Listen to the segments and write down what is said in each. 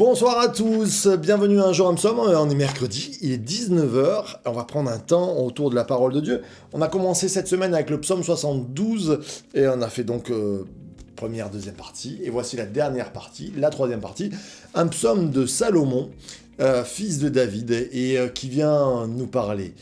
Bonsoir à tous, bienvenue à Un jour un psaume, on est mercredi, il est 19h, on va prendre un temps autour de la parole de Dieu. On a commencé cette semaine avec le psaume 72, et on a fait donc première, deuxième partie, et voici la dernière partie, la troisième partie, un psaume de Salomon, fils de David, et qui vient nous parler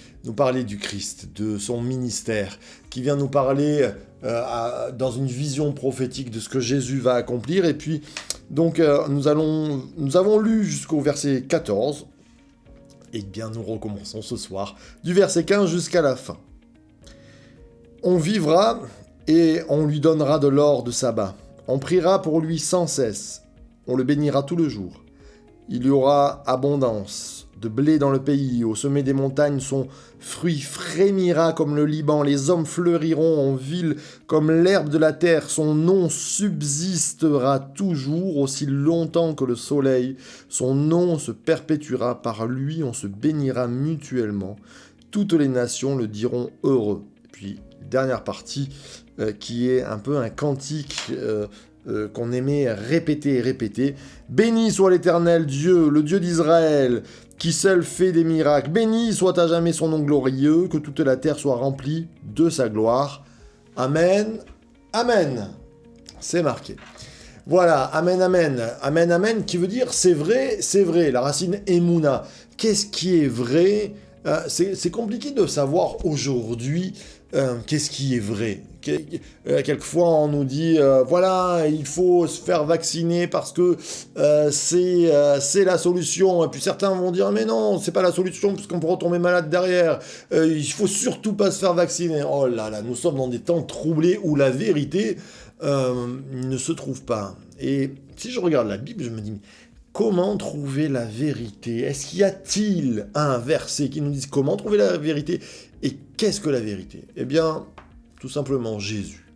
du Christ, de son ministère, qui vient nous parler dans une vision prophétique de ce que Jésus va accomplir, et puis donc nous avons lu jusqu'au verset 14, et bien nous recommençons ce soir, du verset 15 jusqu'à la fin. On vivra et on lui donnera de l'or de sabbat. On priera pour lui sans cesse. On le bénira tout le jour. Il y aura abondance de blé dans le pays. Au sommet des montagnes, son fruit frémira comme le Liban. Les hommes fleuriront en ville comme l'herbe de la terre. Son nom subsistera toujours aussi longtemps que le soleil. Son nom se perpétuera. Par lui, on se bénira mutuellement. Toutes les nations le diront heureux. Puis, dernière partie qui est un peu un cantique qu'on aimait répéter et répéter. Béni soit l'Éternel Dieu, le Dieu d'Israël, qui seul fait des miracles. Béni soit à jamais son nom glorieux, que toute la terre soit remplie de sa gloire. Amen. Amen. C'est marqué. Voilà, amen, amen. Amen, amen, qui veut dire c'est vrai, c'est vrai. La racine Emouna. Qu'est-ce qui est vrai ? C'est compliqué de savoir aujourd'hui qu'est-ce qui est vrai. Quelquefois, on nous dit, voilà, il faut se faire vacciner parce que c'est la solution. Et puis certains vont dire, mais non, c'est pas la solution parce qu'on pourra tomber malade derrière. Il faut surtout pas se faire vacciner. Oh là là, nous sommes dans des temps troublés où la vérité ne se trouve pas. Et si je regarde la Bible, je me dis, comment trouver la vérité ? Est-ce qu'il y a-t-il un verset qui nous dise comment trouver la vérité ? Et qu'est-ce que la vérité ? Eh bien, tout simplement, Jésus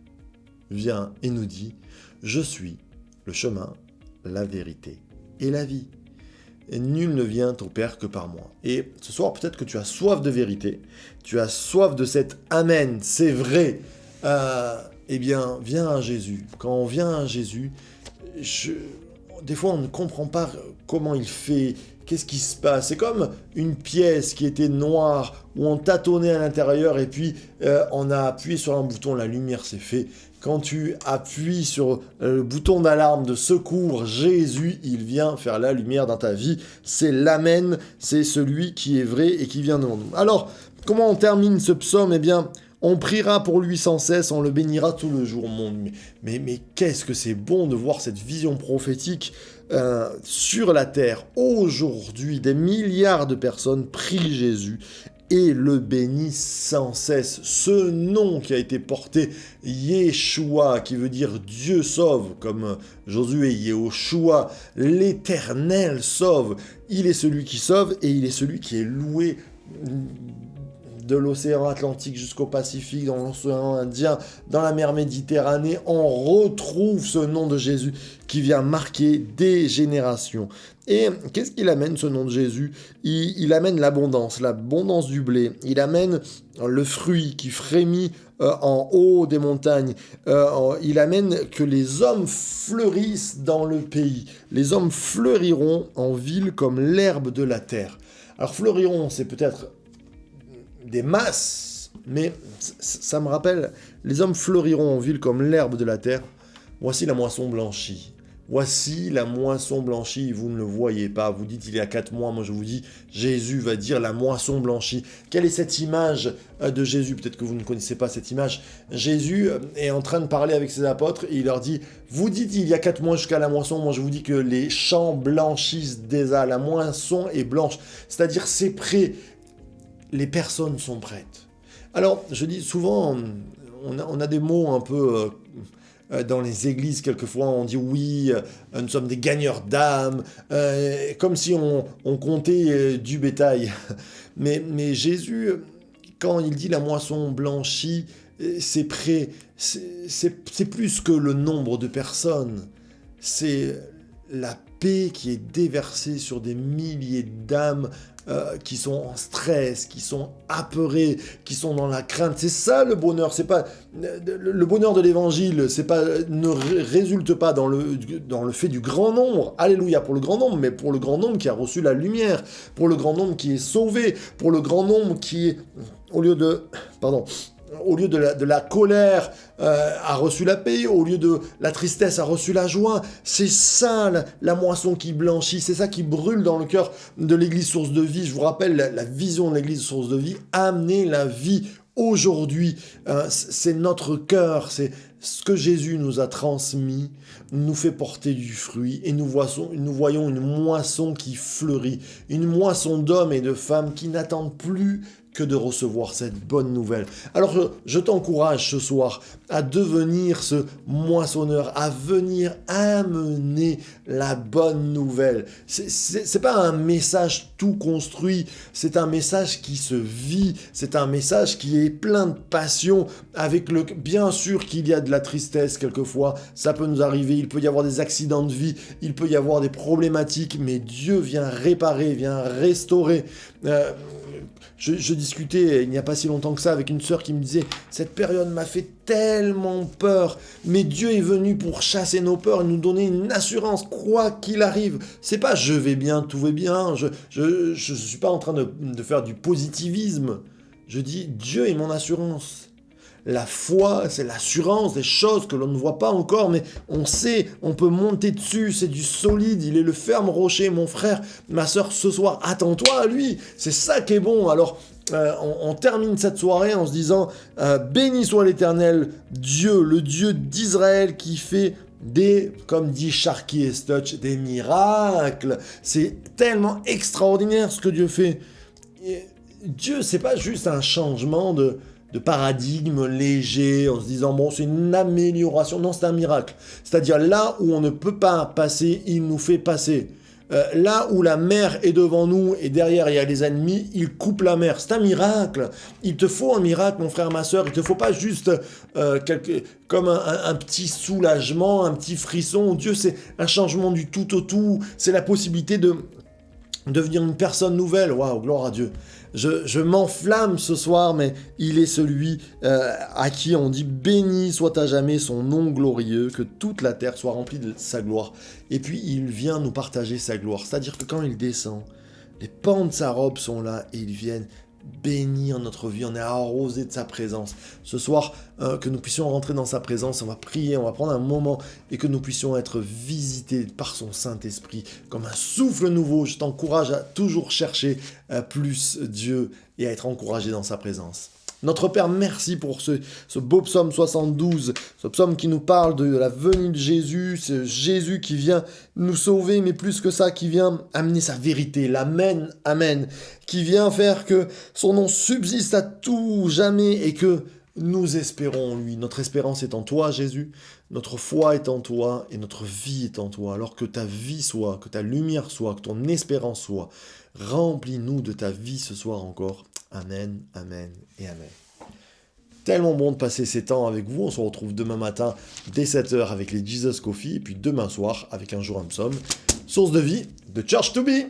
vient et nous dit « Je suis le chemin, la vérité et la vie. Et nul ne vient au Père que par moi. » Et ce soir, peut-être que tu as soif de vérité, tu as soif de cet « Amen, c'est vrai ». Eh bien, viens à Jésus. Quand on vient à Jésus, des fois, on ne comprend pas comment il fait, qu'est-ce qui se passe. C'est comme une pièce qui était noire, où on tâtonnait à l'intérieur, et puis on a appuyé sur un bouton, la lumière s'est faite. Quand tu appuies sur le bouton d'alarme de secours, Jésus, il vient faire la lumière dans ta vie. C'est l'Amen, c'est celui qui est vrai et qui vient devant nous. Alors, comment on termine ce psaume ? Eh bien, on priera pour lui sans cesse, on le bénira tout le jour. Mais qu'est-ce que c'est bon de voir cette vision prophétique sur la terre. Aujourd'hui, des milliards de personnes prient Jésus et le bénissent sans cesse. Ce nom qui a été porté, Yeshua, qui veut dire Dieu sauve, comme Josué, Yehoshua, l'Éternel sauve. Il est celui qui sauve et il est celui qui est loué de l'océan Atlantique jusqu'au Pacifique, dans l'océan Indien, dans la mer Méditerranée, on retrouve ce nom de Jésus qui vient marquer des générations. Et qu'est-ce qu'il amène, ce nom de Jésus ? Il amène l'abondance du blé. Il amène le fruit qui frémit en haut des montagnes. Il amène que les hommes fleurissent dans le pays. Les hommes fleuriront en ville comme l'herbe de la terre. Alors fleuriront, c'est peut-être des masses, mais ça me rappelle, les hommes fleuriront en ville comme l'herbe de la terre. Voici la moisson blanchie. Voici la moisson blanchie, vous ne le voyez pas. Vous dites, il y a 4 mois, moi je vous dis, Jésus va dire la moisson blanchie. Quelle est cette image de Jésus ? Peut-être que vous ne connaissez pas cette image. Jésus est en train de parler avec ses apôtres et il leur dit, vous dites, il y a 4 mois jusqu'à la moisson, moi je vous dis que les champs blanchissent déjà, la moisson est blanche. C'est-à-dire, c'est prêt. Les personnes sont prêtes. Alors, je dis souvent, on a des mots un peu dans les églises, quelquefois, on dit oui, nous sommes des gagneurs d'âme, comme si on comptait du bétail. Mais Jésus, quand il dit la moisson blanchie, c'est prêt, c'est plus que le nombre de personnes, c'est la paix qui est déversée sur des milliers d'âmes qui sont en stress, qui sont apeurées, qui sont dans la crainte. C'est ça le bonheur. C'est pas le bonheur de l'évangile. C'est pas ne résulte pas dans le fait du grand nombre. Alléluia pour le grand nombre, mais pour le grand nombre qui a reçu la lumière, pour le grand nombre qui est sauvé, pour le grand nombre qui est au lieu de la colère, a reçu la paix, au lieu de la tristesse, a reçu la joie. C'est ça la moisson qui blanchit, c'est ça qui brûle dans le cœur de l'Église Source de Vie. Je vous rappelle la vision de l'Église Source de Vie, amener la vie aujourd'hui. C'est notre cœur, c'est ce que Jésus nous a transmis, nous fait porter du fruit, et nous voyons une moisson qui fleurit, une moisson d'hommes et de femmes qui n'attendent plus que de recevoir cette bonne nouvelle. Alors je t'encourage ce soir à devenir ce moissonneur, à venir amener la bonne nouvelle. C'est pas un message tout construit, c'est un message qui se vit, c'est un message qui est plein de passion, bien sûr qu'il y a de la tristesse quelquefois, ça peut nous arriver, il peut y avoir des accidents de vie, il peut y avoir des problématiques, mais Dieu vient réparer, vient restaurer. Je discutais il n'y a pas si longtemps que ça avec une sœur qui me disait « Cette période m'a fait tellement peur, mais Dieu est venu pour chasser nos peurs et nous donner une assurance, quoi qu'il arrive. C'est pas « je vais bien, tout va bien », je suis pas en train de faire du positivisme. Je dis « Dieu est mon assurance ». La foi, c'est l'assurance des choses que l'on ne voit pas encore, mais on sait, on peut monter dessus, c'est du solide, il est le ferme rocher, mon frère, ma sœur, ce soir, attends-toi à lui, c'est ça qui est bon. Alors, on termine cette soirée en se disant, béni soit l'Éternel, Dieu, le Dieu d'Israël qui fait comme dit Sharky et Stutch, des miracles. C'est tellement extraordinaire ce que Dieu fait. Et Dieu, c'est pas juste un changement de paradigme léger, en se disant, bon, c'est une amélioration. Non, c'est un miracle. C'est-à-dire, là où on ne peut pas passer, il nous fait passer. Là où la mer est devant nous et derrière il y a les ennemis, il coupe la mer. C'est un miracle. Il te faut un miracle, mon frère, ma soeur. Il te faut pas juste comme un petit soulagement, un petit frisson. Dieu, c'est un changement du tout au tout. C'est la possibilité de devenir une personne nouvelle. Waouh, gloire à Dieu. Je m'enflamme ce soir, mais il est celui à qui on dit « Béni soit à jamais son nom glorieux, que toute la terre soit remplie de sa gloire. » Et puis il vient nous partager sa gloire. C'est-à-dire que quand il descend, les pans de sa robe sont là et ils viennent bénir notre vie, on est arrosé de sa présence. Ce soir, que nous puissions rentrer dans sa présence, on va prier, on va prendre un moment et que nous puissions être visités par son Saint-Esprit comme un souffle nouveau. Je t'encourage à toujours chercher plus Dieu et à être encouragé dans sa présence. Notre Père, merci pour ce beau psaume 72, ce psaume qui nous parle de la venue de Jésus, ce Jésus qui vient nous sauver, mais plus que ça, qui vient amener sa vérité, l'amen, amen, qui vient faire que son nom subsiste à tout jamais et que nous espérons en lui. Notre espérance est en toi, Jésus, notre foi est en toi et notre vie est en toi. Alors que ta vie soit, que ta lumière soit, que ton espérance soit, remplis-nous de ta vie ce soir encore. Amen, amen et amen. Tellement bon de passer ces temps avec vous. On se retrouve demain matin dès 7h avec les Jesus Coffee. Et puis demain soir avec un jour un psaume. Source de vie de Church to Be.